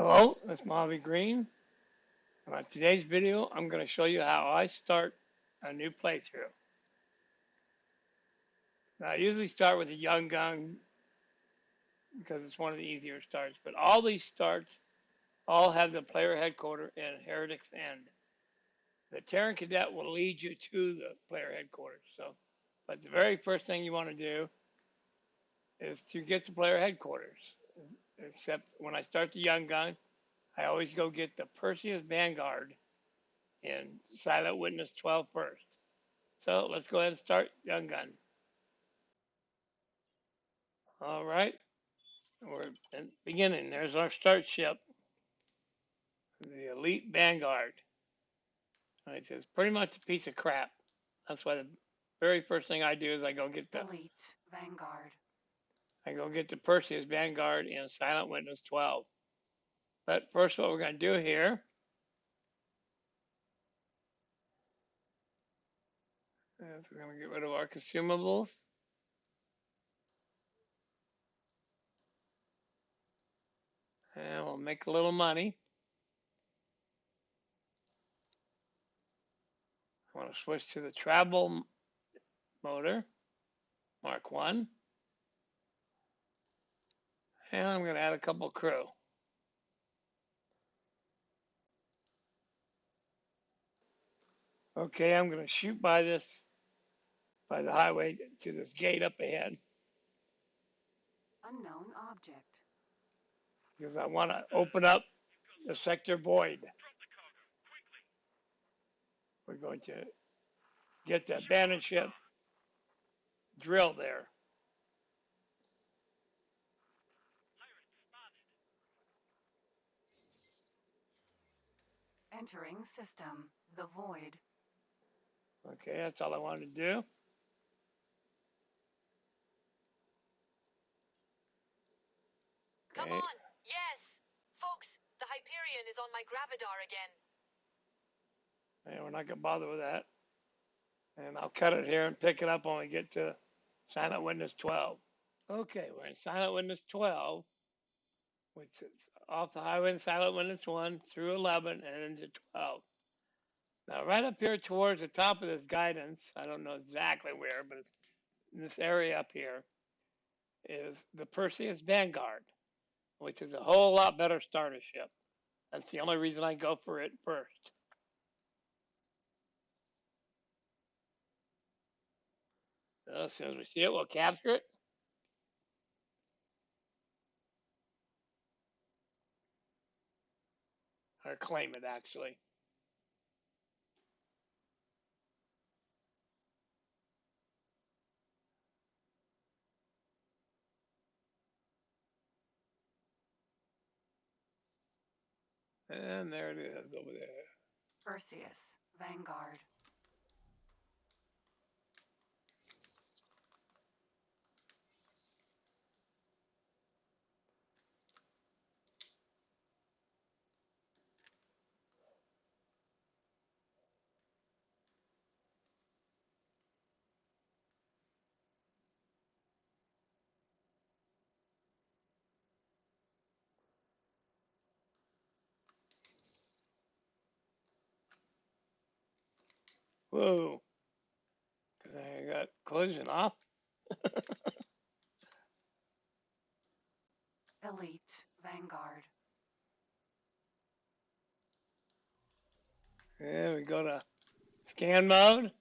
Hello, it's Mojave Green. And on today's video, I'm going to show you how I start a new playthrough. Now, I usually start with a young gun because it's one of the easier starts, but all these starts all have the player headquarters and Heretic's End. The Terran Cadet will lead you to the player headquarters. But the very first thing you want to do is to get the player headquarters. Except when I start the young gun, I always go get the Perseus Vanguard in Silent Witness 12 first. So let's go ahead and start Young Gun. All right, we're in beginning. There's our start ship, the Elite Vanguard. All right, it's pretty much a piece of crap. That's why the very first thing I do is Elite Vanguard. I go get the Perseus Vanguard in Silent Witness 12. But first, what we're going to do here is we're going to get rid of our consumables. And we'll make a little money. I want to switch to the travel motor, Mark 1. And I'm going to add a couple crew. Okay, I'm going to shoot by the highway to this gate up ahead Unknown object. because I want to open up the sector void. We're going to get the abandoned ship drill there. Entering system. The void. Okay, that's all I wanted to do. Come Okay, on! Yes! Folks, the Hyperion is on my Gravidar again. and we're not going to bother with that. And I'll cut it here and pick it up when we get to Silent Witness 12. Okay, we're in Silent Witness 12, which is off the highway in Silent Witness 1 through 11 and into 12. Now, right up here towards the top of this guidance, I don't know exactly where, but it's in this area up here, is the Perseus Vanguard, which is a whole lot better starter ship. That's the only reason I go for it first. So as soon as we see it, we'll capture it. Or claim it, actually. And there it is over there. Perseus Vanguard. Whoa. I got collision off. Elite Vanguard. And we go to scan mode.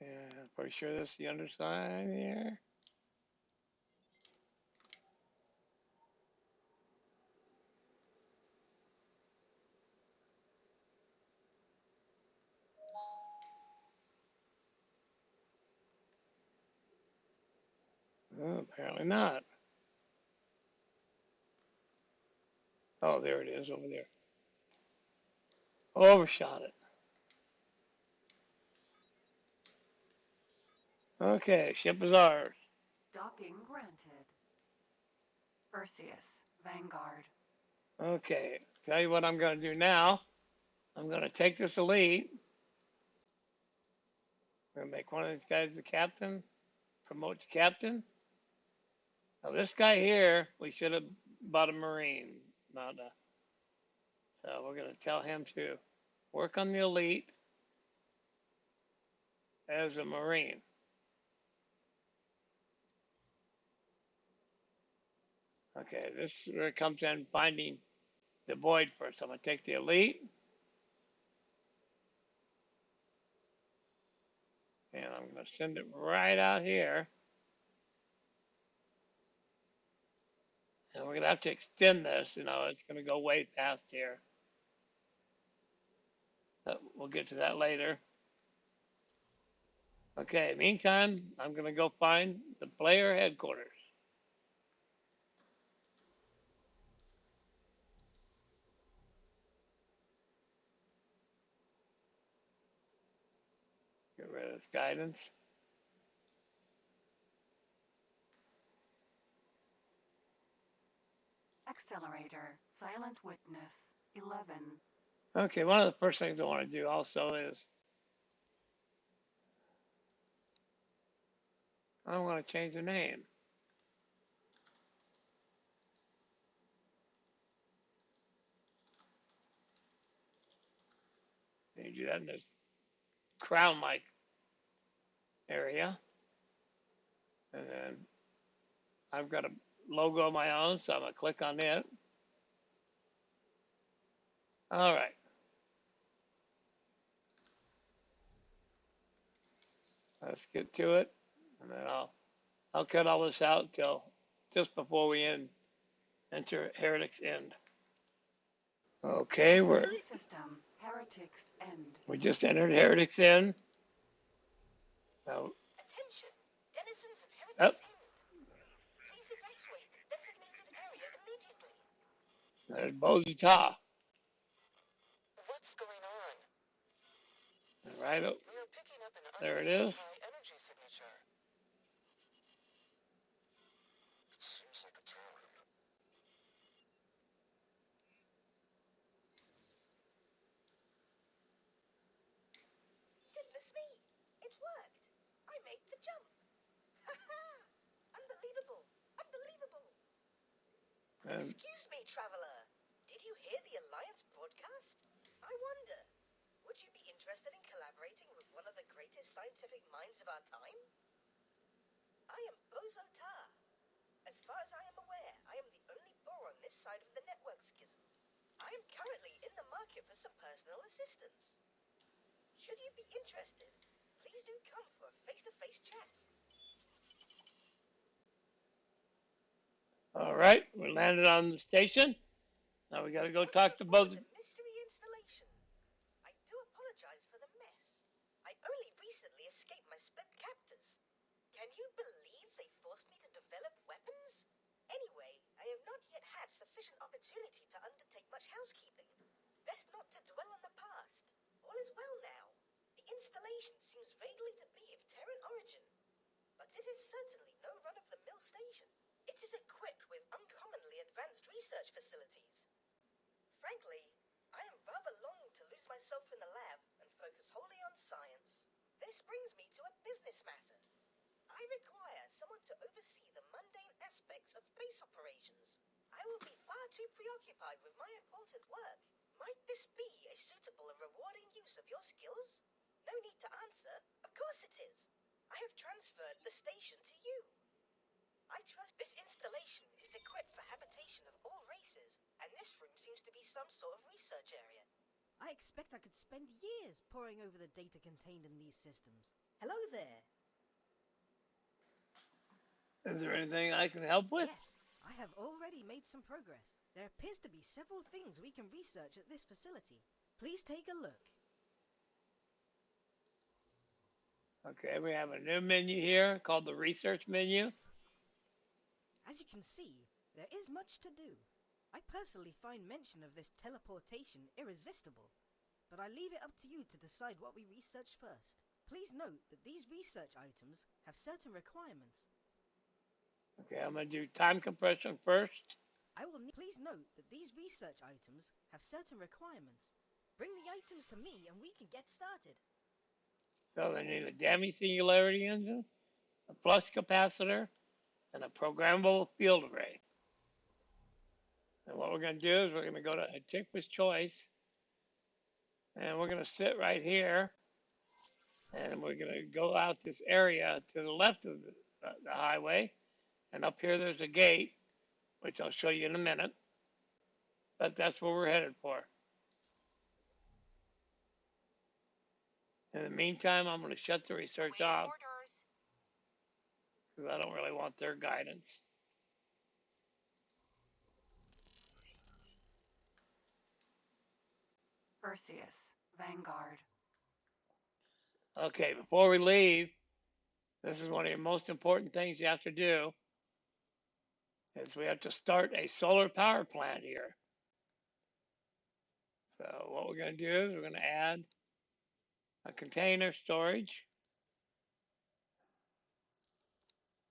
Yeah, pretty sure this is the underside here. Oh, apparently not. Oh, there it is over there. Overshot it. Okay, ship is ours. Docking granted. Perseus Vanguard. Okay, tell you what I'm going to do now. I'm going to take this elite. I'm going to make one of these guys the captain, promote to captain. Now this guy here, we should have bought a Marine, not a. So we're gonna tell him to work on the elite as a Marine. Okay, this is where it comes in finding the void first. I'm gonna take the elite and I'm gonna send it right out here. And we're gonna have to extend this, it's gonna go way past here. But we'll get to that later. Okay, meantime, I'm gonna go find the player headquarters. Get rid of this guidance. Accelerator. Silent witness. 11. Okay, one of the first things I want to do also is I want to change the name. And you do that in this crown-like area. And then I've got a logo of my own, so I'm gonna click on it. All right, let's get to it. And then I'll cut all this out till just before we enter Heretic's End. Okay, System. Heretics End. we just entered Heretic's End. Now, Attention, denizens of up, Heretics End. Please evacuate the designated area immediately. there's Bozita. What's going on? Right up, We are picking up an there it unusually is. high energy signature. It seems like a Terran. Goodness me, it worked. I made the jump. Ha ha! Unbelievable! Unbelievable! And Excuse me, traveler. Did you hear the Alliance broadcast? I wonder, would you be interested in collaborating with one of the greatest scientific minds of our time? I am Bozo Tar. As far as I am aware, I am the only Boar on this side of the network schism. I am currently in the market for some personal assistance. Should you be interested, please do come for a face-to-face chat. all right, we landed on the station. Now we got to go talk to both. The mystery installation. I do apologize for the mess. I only recently escaped my split captors. Can you believe they forced me to develop weapons? Anyway, I have not yet had sufficient opportunity to undertake much housekeeping. Best not to dwell on the past. All is well now. The installation seems vaguely to be of Terran origin, but it is certainly no run-of-the-mill station. It is equipped with uncommonly advanced research facilities. Frankly, I am rather longing to lose myself in the lab and focus wholly on science. This brings me to a business matter. I require someone to oversee the mundane aspects of base operations. I will be far too preoccupied with my important work. Might this be a suitable and rewarding use of your skills? No need to answer. Of course it is. I have transferred the station to you. I trust this installation is equipped for habitation of all races, and this room seems to be some sort of research area. I expect I could spend years poring over the data contained in these systems. Hello there. Is there anything I can help with? Yes, I have already made some progress. There appears to be several things we can research at this facility. Please take a look. Okay, we have a new menu here called the research menu. As you can see, there is much to do. I personally find mention of this teleportation irresistible, but I leave it up to you to decide what we research first. Please note that these research items have certain requirements. Okay, I'm gonna do time compression first. Please note that these research items have certain requirements. Bring the items to me and we can get started. So they need a Demi singularity engine, a flux capacitor, and a programmable field array. And what we're going to do is we're going to go to Hatikva's Choice, and we're going to sit right here, and we're going to go out this area to the left of the highway, and up here there's a gate, which I'll show you in a minute, but that's where we're headed for. In the meantime, I'm going to shut the research off because I don't really want their guidance. Perseus, Vanguard. Okay, before we leave, this is one of your most important things you have to do, is we have to start a solar power plant here. So what we're going to do is we're going to add a container storage,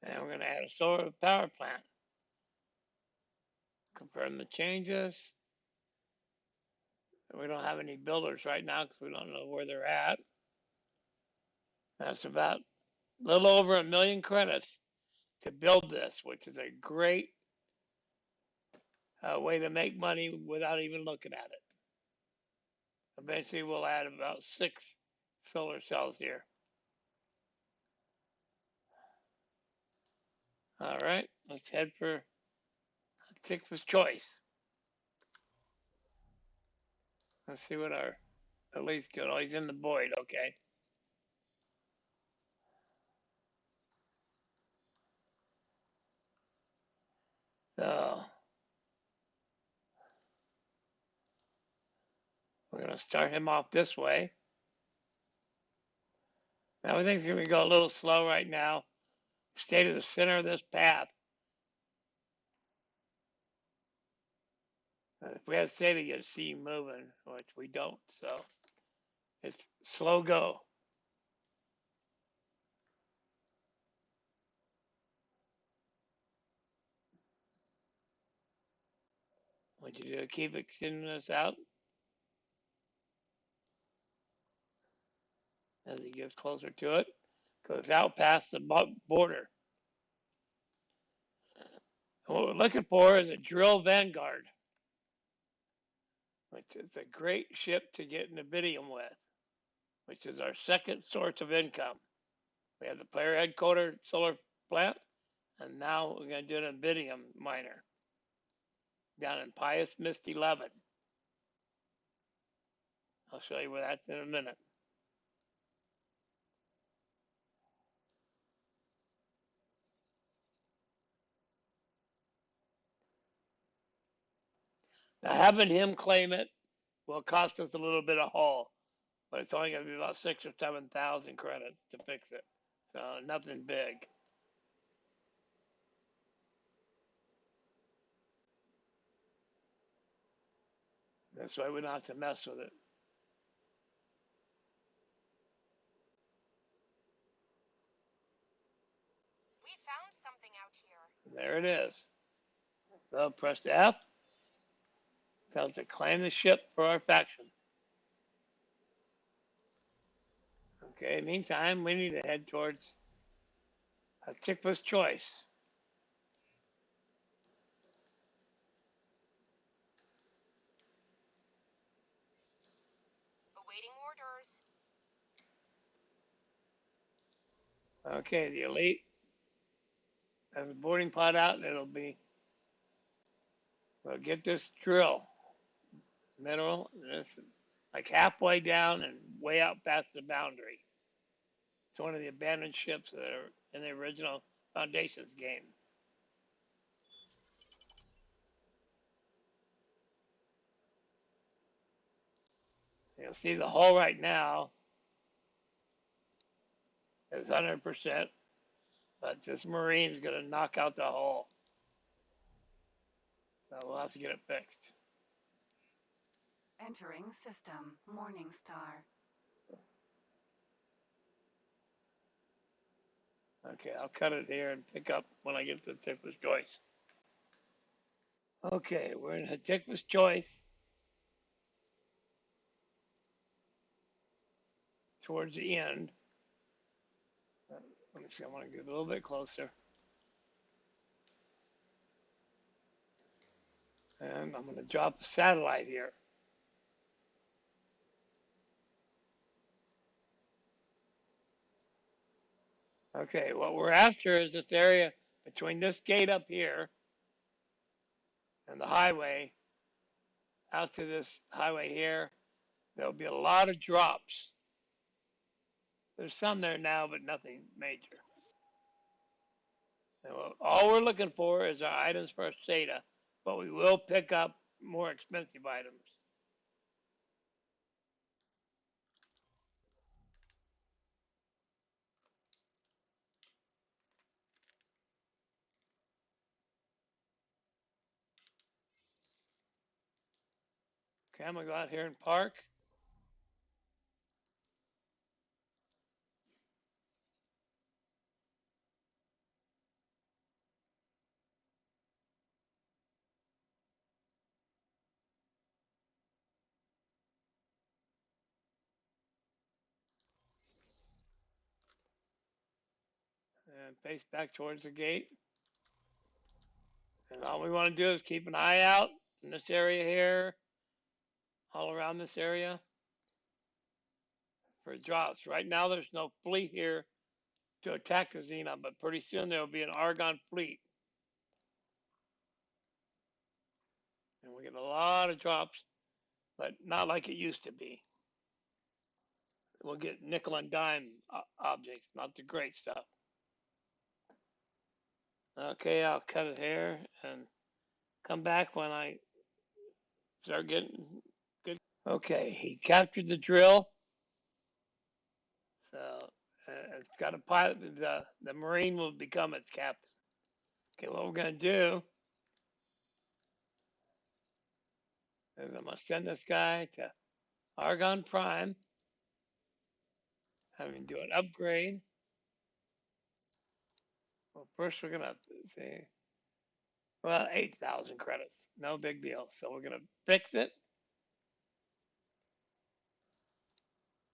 and we're going to add a solar power plant. Confirm the changes. We don't have any builders right now because we don't know where they're at. That's about a little over 1 million credits to build this, which is a great way to make money without even looking at it. Eventually, we'll add about 6 solar cells here. All right, let's head for Hatikva's Choice. Let's see what our elite's doing. Oh, he's in the void. Okay. So we're going to start him off this way. Now, everything's going to go a little slow right now. Stay to the center of this path. If we had SATA, you'd see him moving, which we don't. So it's slow go. What you do, keep extending this out as he gets closer to it. Goes out past the border. And what we're looking for is a drill Vanguard, which is a great ship to get Nvidium with, which is our second source of income. We have the player headquarter solar plant, and now we're going to do an Nvidium miner down in Pius Mist 11. I'll show you where that's in a minute. Now, having him claim it will cost us a little bit of haul, but it's only going to be about 6,000 or 7,000 credits to fix it. So nothing big. That's why we don't have to mess with it. We found something out here. There it is. So press the F. Tells us to claim the ship for our faction. Okay, meantime, we need to head towards Hatikva's Choice. Awaiting orders. Okay, the elite has the boarding pod out, and we'll get this drill mineral. This like halfway down and way out past the boundary. It's one of the abandoned ships that are in the original Foundations game. You'll see the hull right now is 100%, but this Marine's going to knock out the hull. So we'll have to get it fixed. Entering system, Morningstar. Okay, I'll cut it here and pick up when I get to Hatikva's Choice. Okay, we're in Hatikva's Choice. Towards the end. Let me see, I want to get a little bit closer. And I'm going to drop a satellite here. Okay, what we're after is this area between this gate up here and the highway out to this highway here. There'll be a lot of drops. There's some there now, but nothing major. And all we're looking for is our items for SATA, but we will pick up more expensive items. Okay, I'm gonna go out here and park. And face back towards the gate. And all we want to do is keep an eye out in this area here, all around this area for drops. Right now, there's no fleet here to attack the Xenon, but pretty soon there will be an Argon fleet. And we get a lot of drops, but not like it used to be. We'll get nickel and dime objects, not the great stuff. Okay, I'll cut it here and come back when I start getting good. Okay, he captured the drill. So it's got a pilot. The Marine will become its captain. Okay, what we're going to do is I'm going to send this guy to Argon Prime, have him do an upgrade. Well, first we're going to see, well, 8,000 credits. No big deal. So we're going to fix it.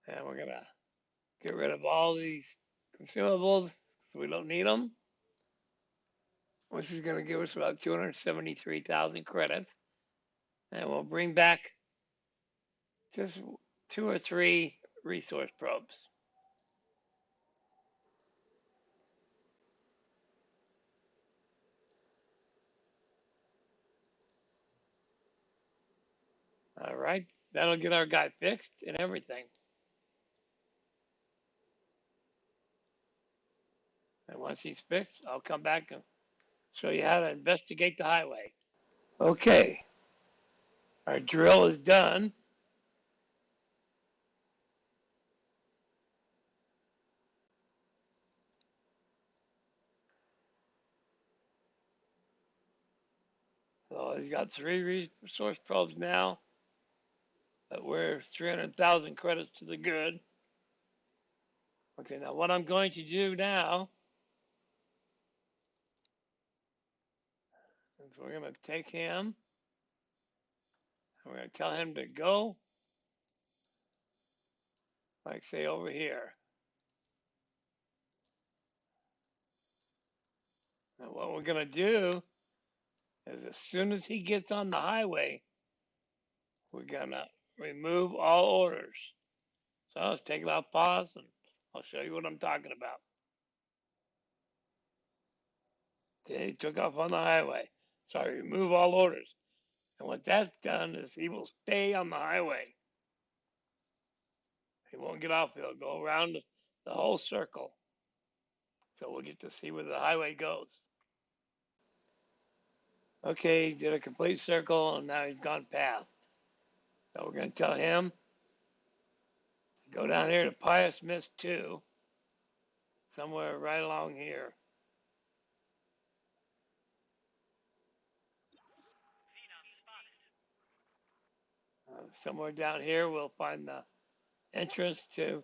And we're going to get rid of all these consumables so we don't need them, which is going to give us about 273,000 credits. And we'll bring back just 2 or 3 resource probes. All right, that'll get our guy fixed and everything. And once he's fixed, I'll come back and show you how to investigate the highway. Okay, our drill is done. So he's got 3 resource probes now, but we're 300,000 credits to the good. Okay, now what I'm going to do now is we're going to take him and we're going to tell him to go, like say over here. Now what we're going to do is as soon as he gets on the highway, we're going to remove all orders. So let's take it off pause and I'll show you what I'm talking about. Okay, he took off on the highway. So I remove all orders. And what that's done is he will stay on the highway. He won't get off. He'll go around the whole circle. So we'll get to see where the highway goes. Okay, he did a complete circle and now he's gone past. So we're going to tell him to go down here to Pius Mist 2, somewhere right along here. Somewhere down here we'll find the entrance to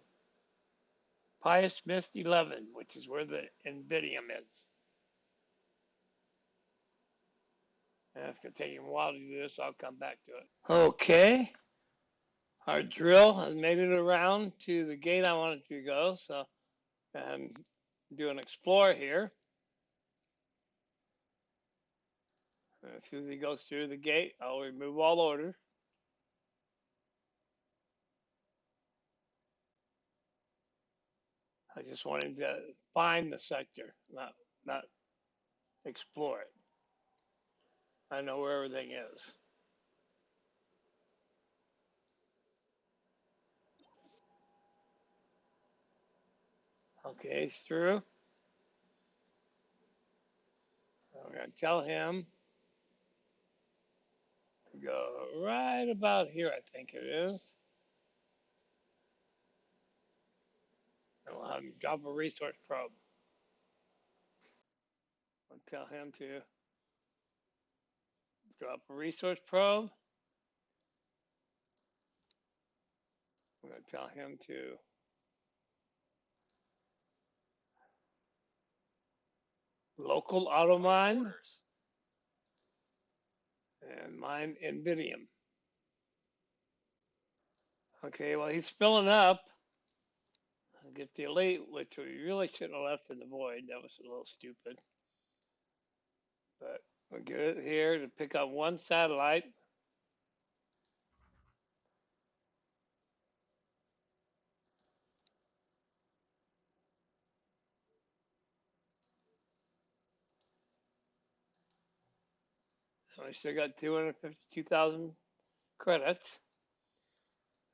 Pius Mist 11, which is where the Invidium is. And it's going to take him a while to do this. So I'll come back to it. Okay. Our drill has made it around to the gate I wanted to go. So I'm doing explore here. As soon as he goes through the gate, I'll remove all orders. I just want him to find the sector, not explore it. I know where everything is. Okay, he's through. I'm gonna tell him to go right about here, I think it is. And we'll have him drop a resource probe. I'll tell him to drop a resource probe. I'm gonna tell him to local auto mine and mine Invidium. Okay, well he's filling up. I'll get the elite, which we really shouldn't have left in the void. That was a little stupid. But we'll get it here to pick up one satellite. And we still got 252,000 credits.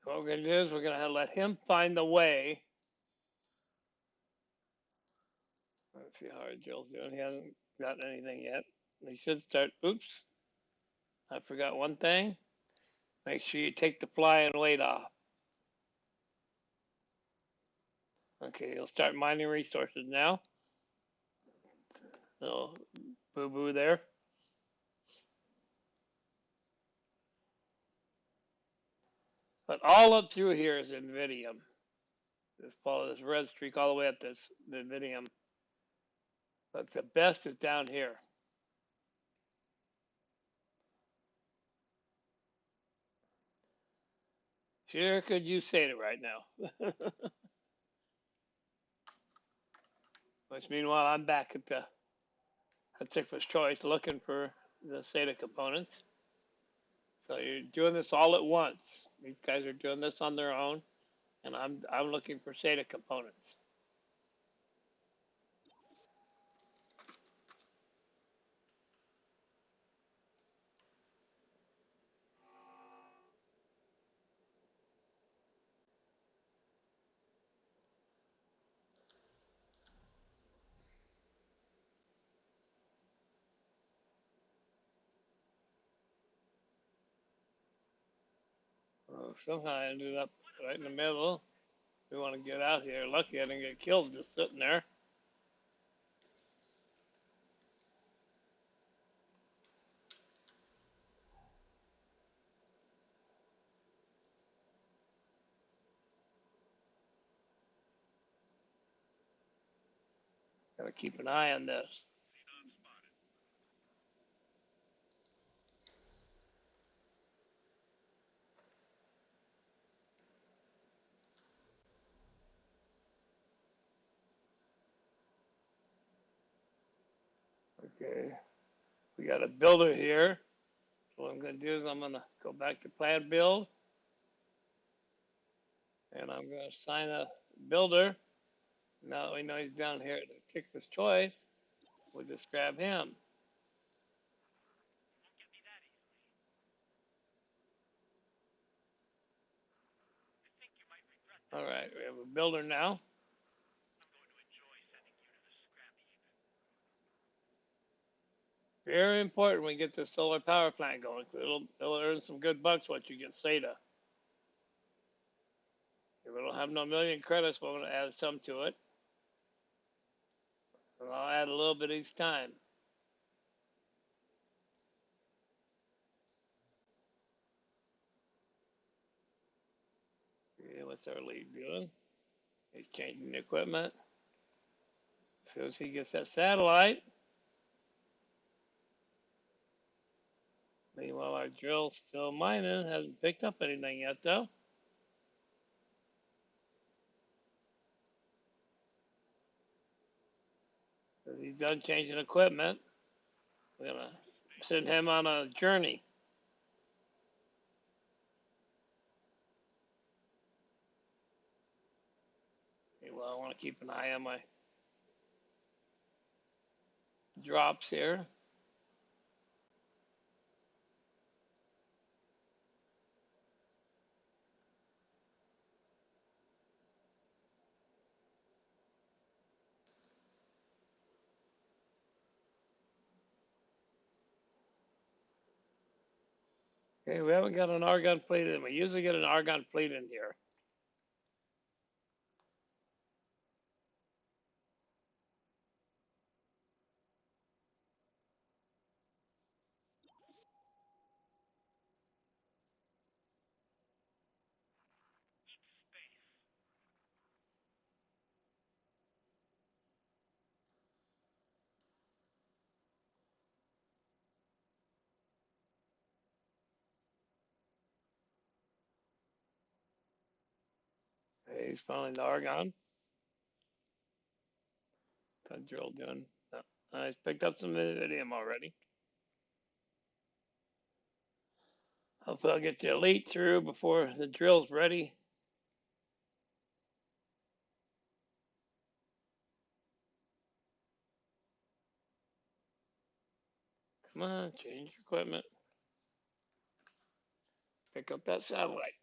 What we're going to do is we're going to let him find the way. Let's see how our drill's doing. He hasn't gotten anything yet. He should start. Oops. I forgot one thing. Make sure you take the fly and weight off. Okay, he'll start mining resources now. Little boo-boo there. But all up through here is Invidium. Just follow this red streak all the way up this Invidium. But the best is down here. Sure could use SATA right now. Which meanwhile I'm back at Sigma's Choice looking for the SATA components. So you're doing this all at once. These guys are doing this on their own, and I'm looking for SATA components. Well, somehow I ended up right in the middle. We want to get out here. Lucky I didn't get killed just sitting there. Gotta keep an eye on this. Okay, we got a builder here. So what I'm gonna do is I'm gonna go back to plan build, and I'm gonna assign a builder. Now that we know he's down here at Sigma's Choice, we'll just grab him. All right, we have a builder now. Very important we get the solar power plant going. It'll earn some good bucks once you get SATA. If we don't have no million credits, we're going to add some to it. And I'll add a little bit each time. Okay, what's our lead doing? He's changing the equipment. As soon as he gets that satellite. Meanwhile, our drill's still mining. Hasn't picked up anything yet, though. As he's done changing equipment, we're going to Send him on a journey. Okay, well, I want to keep an eye on my drops here. Okay, we haven't got an argon fleet in. We usually get an argon fleet in here. Hey, he's following the argon. That drill doing. He's picked up some iridium already. Hopefully I'll get the elite through before the drill's ready. Come on, change your equipment. Pick up that satellite.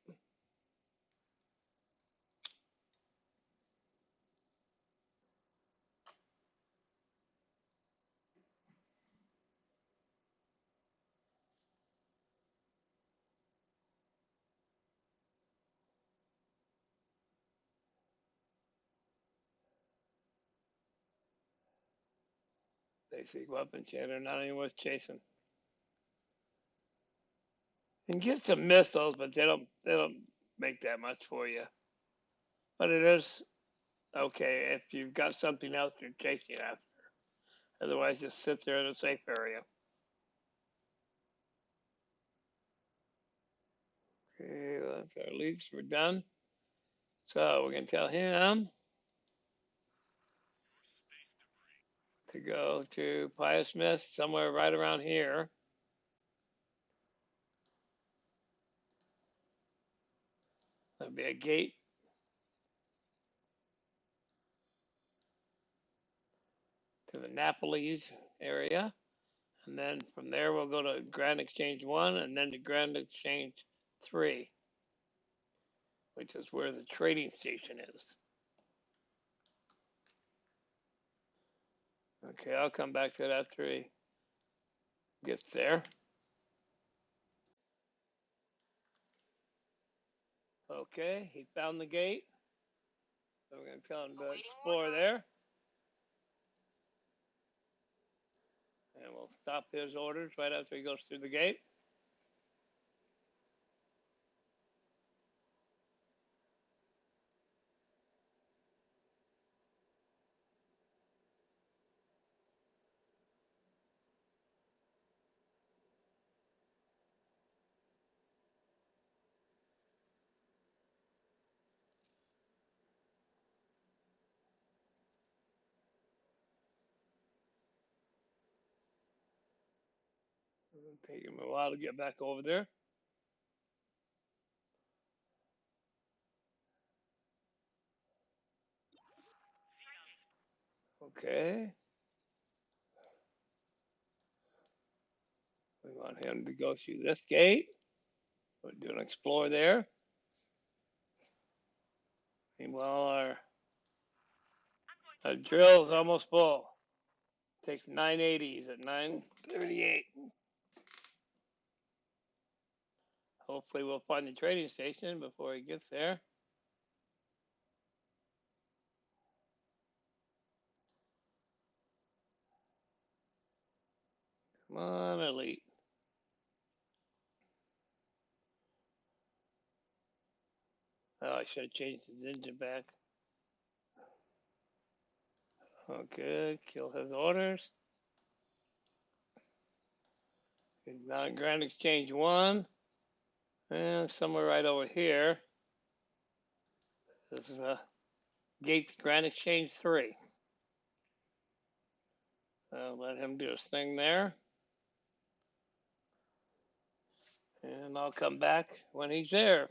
Basic weapons here, they're not even worth chasing. And get some missiles, but they don't make that much for you. But it is okay if you've got something else you're chasing after. Otherwise, just sit there in a safe area. Okay, that's our leads. We're done. So we're gonna tell him to go to Pius Mist somewhere right around here. There'll be a gate. To the Napoles area. And then from there, we'll go to Grand Exchange 1 and then to Grand Exchange 3, which is where the trading station is. Okay, I'll come back to that after he gets there. Okay, he found the gate. So we're going to tell him to explore there. And we'll stop his orders right after he goes through the gate. It'll take him a while to get back over there. Okay. We want him to go through this gate. We'll do an explore there. Meanwhile, our drill is almost full. Takes 980s at 938. Hopefully we'll find the trading station before he gets there. Come on, elite. Oh, I should have changed his engine back. Okay, kill his orders. He's now in Grand Exchange 1. And somewhere right over here. This is Gates Grand Exchange 3. So let him do his thing there. and I'll come back when he's there.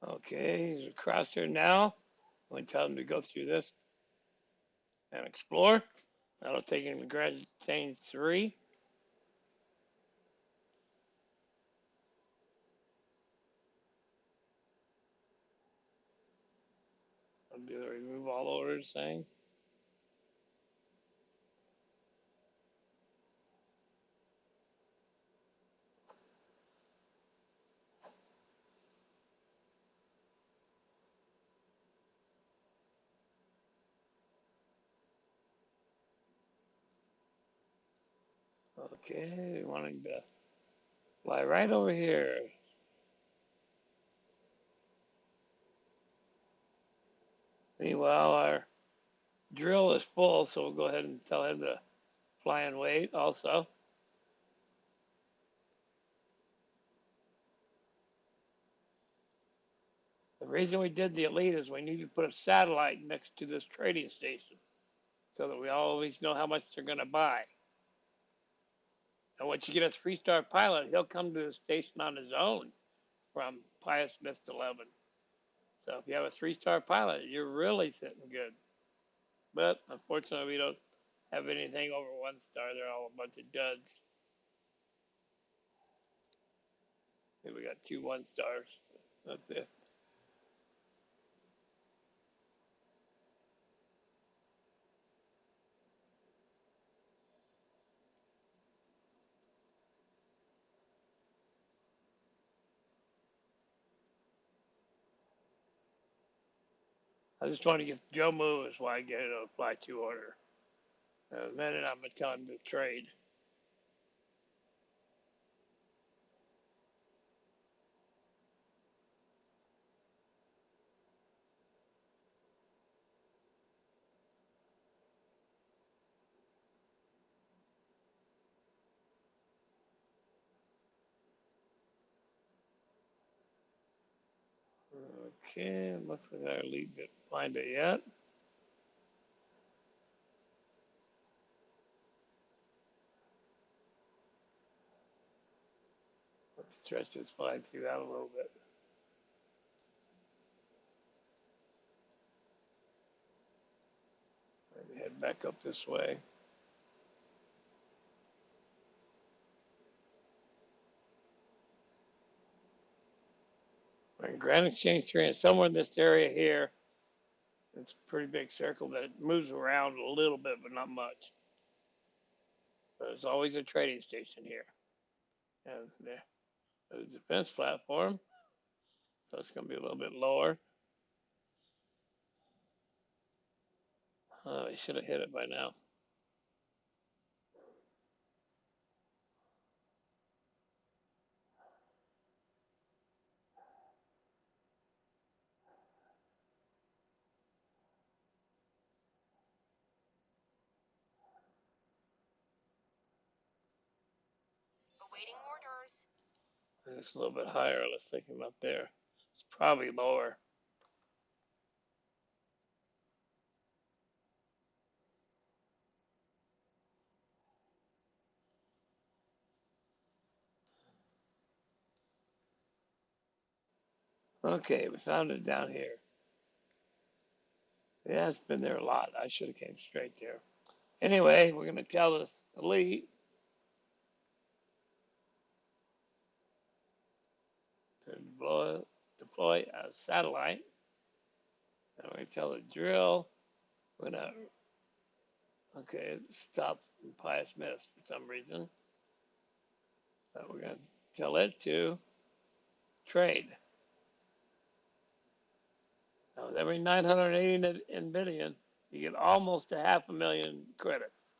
Okay, he's across here now. I'm going to tell him to go through this and explore. That'll take him to Grand Canyon 3. I'll do the remove all orders thing. Okay, wanting to fly right over here. Meanwhile, our drill is full, so we'll go ahead and tell him to fly and wait also. The reason we did the Elite is we need to put a satellite next to this trading station so that we always know how much they're going to buy. And once you get a 3-star pilot, he'll come to the station on his own from Pius Mist 11. So if you have a 3-star pilot, you're really sitting good. But unfortunately, we don't have anything over 1 star. They're all a bunch of duds. We got 2 1-stars. That's it. I just want to get Joe moves while I get a fly to order. In a minute, I'm going to tell him to trade. Okay, looks like our lead didn't find it yet. Let's stretch this fly through that a little bit. Maybe head back up this way. We're in Grand Exchange 3, and somewhere in this area here, it's a pretty big circle that moves around a little bit, but not much. There's always a trading station here. And there's a defense platform, so it's going to be a little bit lower. I should have hit it by now. Awaiting orders. It's a little bit higher. Let's take him up there. It's probably lower. Okay, we found it down here. Yeah, it's been there a lot. I should have came straight there. Anyway, we're going to tell this Elite to deploy a satellite. And we're going to tell the drill, we're going to, okay, it stopped in Pius Mist for some reason. But we're going to tell it to trade. Now, with every 980 NVIDIA, you get almost 500,000 credits.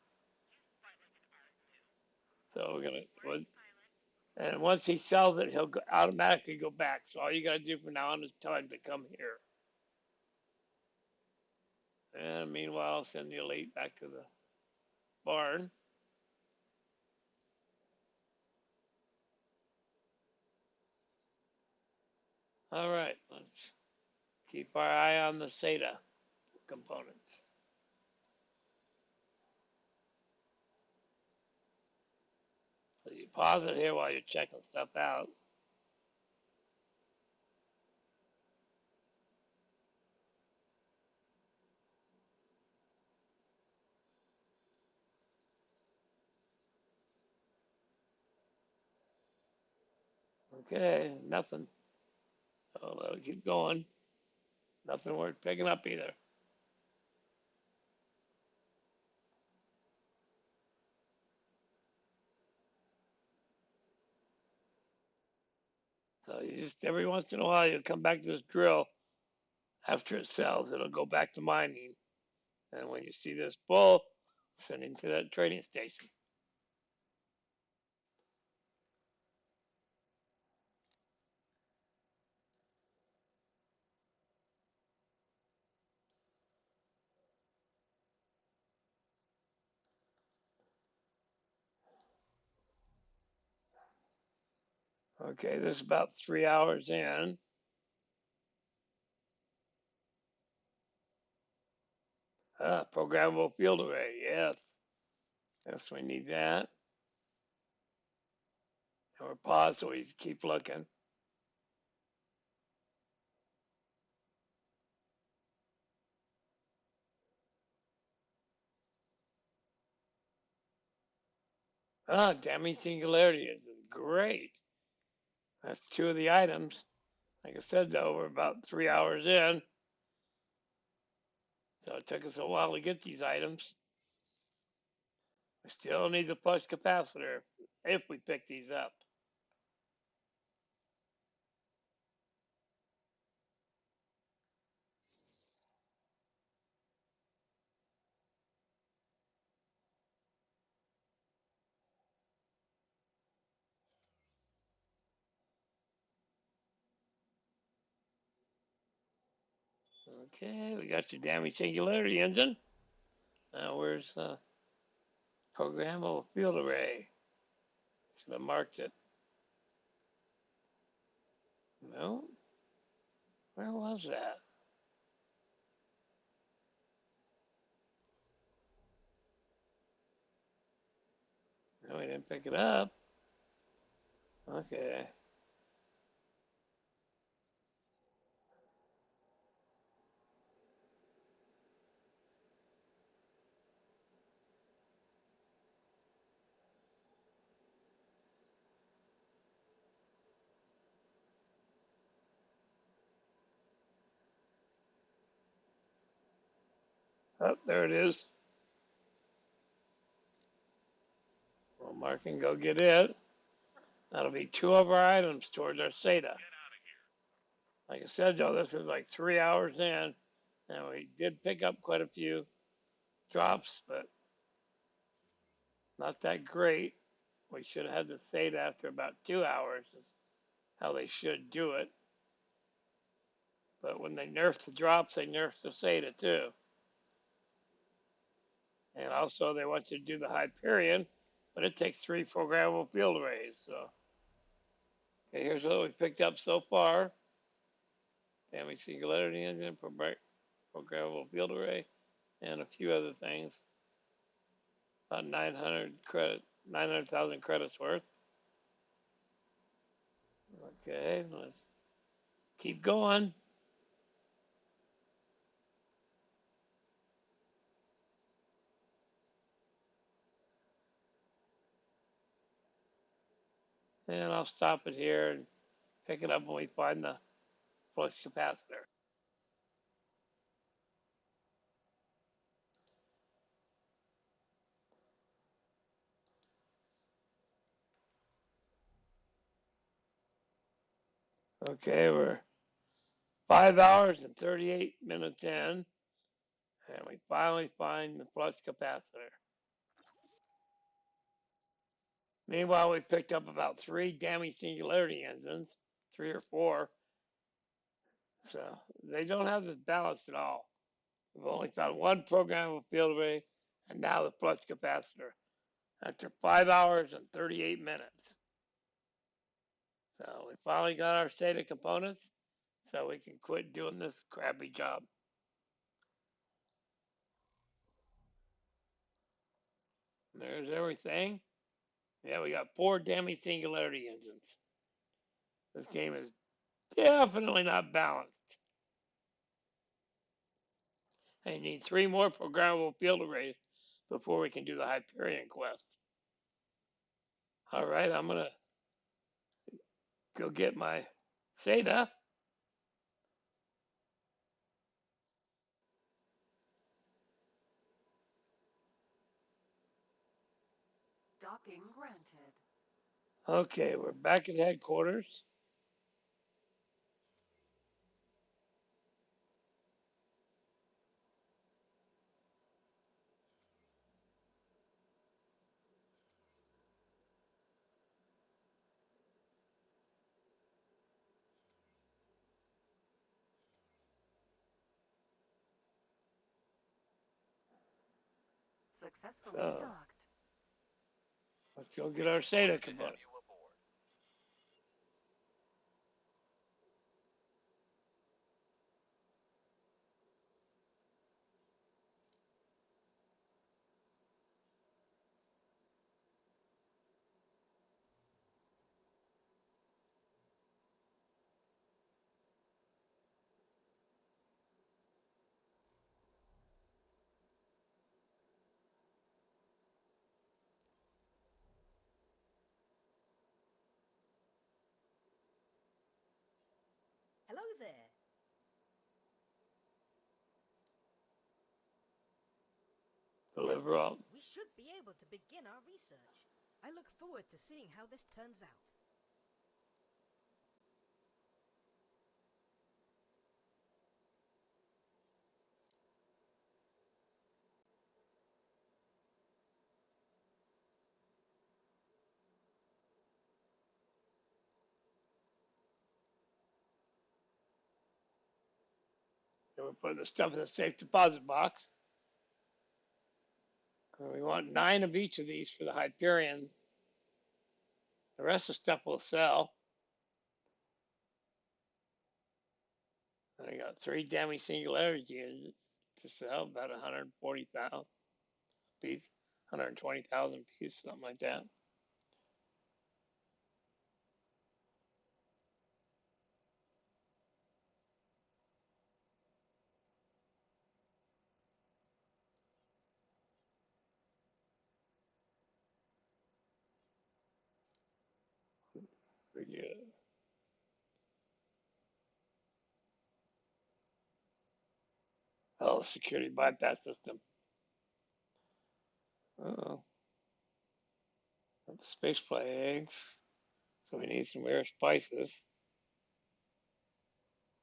So we're going to, and once he sells it, he'll automatically go back. So all you got to do from now on is tell him to come here. And meanwhile, send the Elite back to the barn. All right, let's keep our eye on the SATA components. So you pause it here while you're checking stuff out. Okay, nothing. So let it keep going. Nothing worth picking up either. So you just every once in a while you come back to this drill. After it sells, it'll go back to mining. And when you see this bull, send him to that trading station. Okay, this is about 3 hours in. Programmable field array, yes. Yes, we need that. And we're paused, so we keep looking. Damning singularity is great. That's two of the items. Like I said, though, we're about 3 hours in. So it took us a while to get these items. We still need the flux capacitor if we pick these up. Okay, we got your damage singularity engine. Now where's the programmable field array? Should have marked it. No, where was that? No, we didn't pick it up. Okay. Oh, there it is. Well, Mark can go get it. That'll be two of our items towards our SATA. Like I said, though, this is like 3 hours in, and we did pick up quite a few drops, but not that great. We should have had the SATA after about 2 hours, is how they should do it. But when they nerf the drops, they nerf the SATA too. And also, they want you to do the Hyperion, but it takes three programmable field arrays. So, okay, here's what we picked up so far: damage singularity engine, programmable field array, and a few other things. About 900,000 credits worth. Okay, let's keep going. And I'll stop it here and pick it up when we find the flux capacitor. Okay, we're 5 hours and 38 minutes in, and we finally find the flux capacitor. Meanwhile, we picked up about three damage singularity engines, three or four. So they don't have this balanced at all. We've only found one programmable field array, and now the flux capacitor after 5 hours and 38 minutes. So we finally got our SATA components, so we can quit doing this crappy job. There's everything. Yeah, we got four damage singularity engines. This game is definitely not balanced. And you need three more programmable field arrays before we can do the Hyperion quest. All right, I'm gonna go get my SATA. Docking granted. Okay, we're back at headquarters. Successfully So docked. let's go get our SATA component. Hello there. Deliver up. We should be able to begin our research. I look forward to seeing how this turns out. And we're putting the stuff in the safe deposit box. And we want 9 of each of these for the Hyperion. The rest of the stuff will sell. And I got 3 Demi Singularity units to sell, about 140,000 piece, 120,000 piece, something like that. Pretty good. Oh, security bypass system. Oh, that's spaceflight eggs. So we need some rare spices.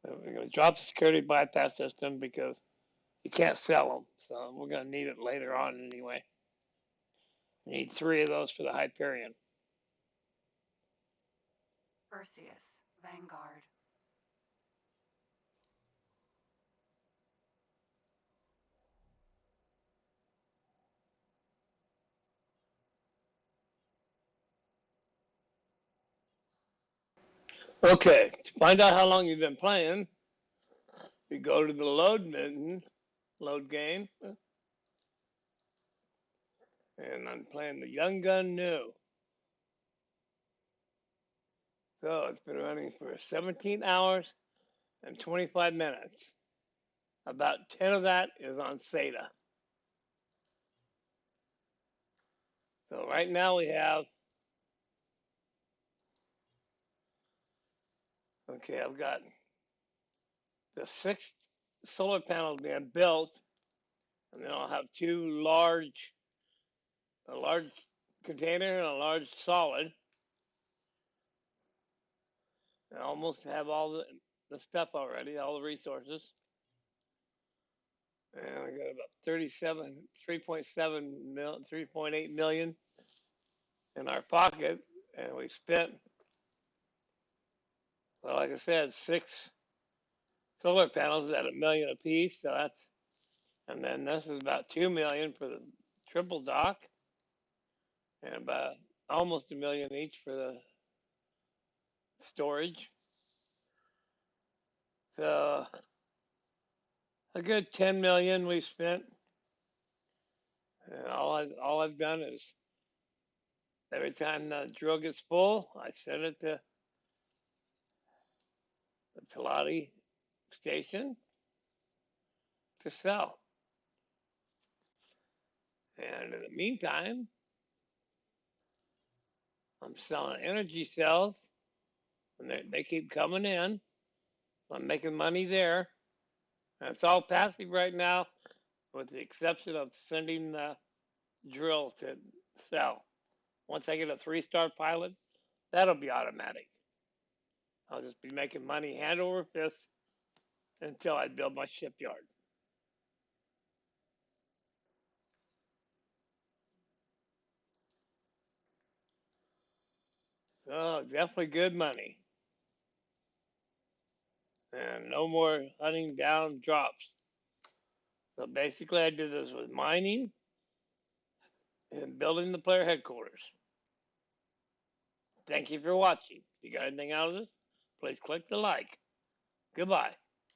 And we're going to drop the security bypass system because you can't sell them. So we're going to need it later on anyway. We need 3 of those for the Hyperion. Perseus, Vanguard. Okay, to find out how long you've been playing, you go to the load menu, load game, and I'm playing the Young Gun New. So it's been running for 17 hours and 25 minutes. About 10 of that is on SATA. So right now we have, okay, I've got the 6 solar panels being built, and then I'll have 2 large, a large container and a large solid. I almost have all the stuff already, all the resources. And I got about 3.7 mil, 3.8 million in our pocket, and we spent, well, like I said, 6 solar panels at a million apiece. So that's, and then this is about 2 million for the triple dock, and about almost a million each for the storage. So a good 10 million we spent, and all I've done is every time the drill gets full, I send it to the Talati station to sell. And in the meantime, I'm selling energy cells And they keep coming in. I'm making money there. And it's all passive right now, with the exception of sending the drills to sell. Once I get a 3-star pilot, that'll be automatic. I'll just be making money hand over fist until I build my shipyard. So definitely good money. And no more hunting down drops. So basically I did this with mining and building the player headquarters. Thank you for watching. If you got anything out of this, please click the like. Goodbye.